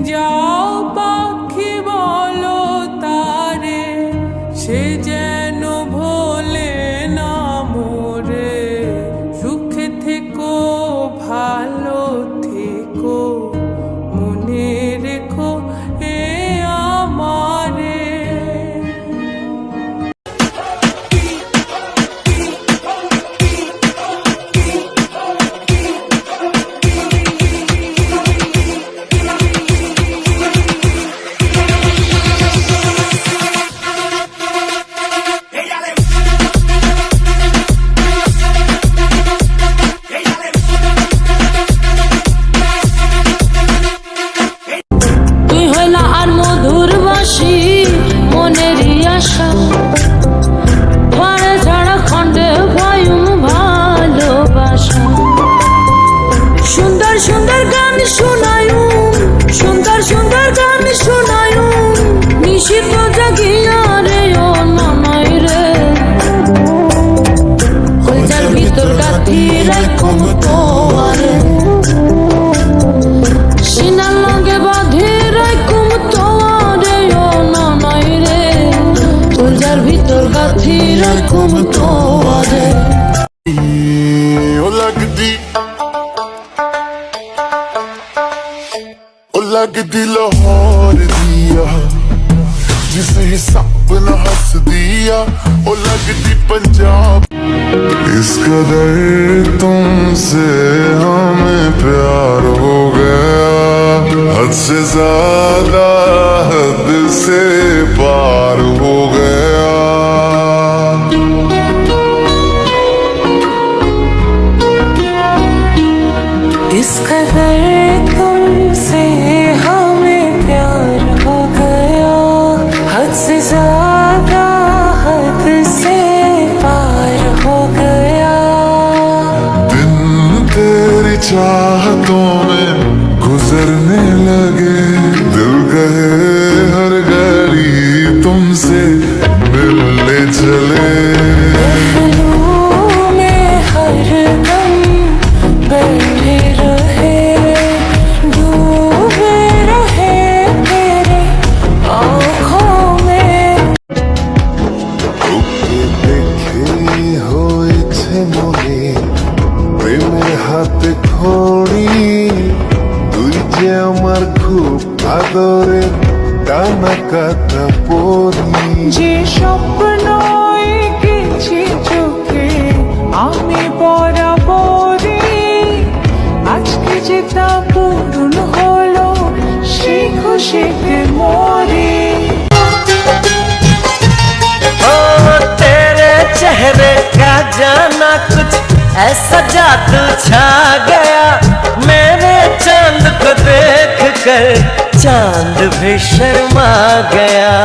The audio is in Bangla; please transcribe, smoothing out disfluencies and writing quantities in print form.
যাও পাখি বলো তারে, সে যেন ভোলে না মোরে। সুখে থেকো ভালো থেকো, মনে রেখো এ আমারে। সুন্দর গান শোনায়ু, সুন্দর সুন্দর গান শোনায়ু, নিশিত জাগিয়া রে ও নানাই রে। কলজার ভিতর গাথি রাখুম তোয়ারে, সিনার লগে বাঁধি রাখুম তোয়ারে ও নানাই রে। কলজার ভিতর গাথি রাখুম তোয়ারে। लगदी लाहौर दिया जिसे हिसाब न हंस दिया, ओ लगदी पंजाब। इस कदर तुमसे हमें प्यार हो गया, हद से ज्यादा हद से पार हो गया। इस कदर तुमसे हमें प्यार हो गया, हद से ज्यादा हद से पार हो गया। दिन तेरी चाहतों में गुजरने लगे, दिल कहे हर घड़ी तुमसे मिलने चले। হাতে খড়ি তুই যে আমার খুব আদরে ডানা কাটা পরি। যে স্বপ্ন এঁকেছি চোখে আমি বরাবরই, আজকে যে তা পূরণ হলো, সে খুশিতে মরি। तेरे चेहरे का जाना कुछ ऐसा जादू छा गया, मेरे चांद को देख कर चांद भी शर्मा गया।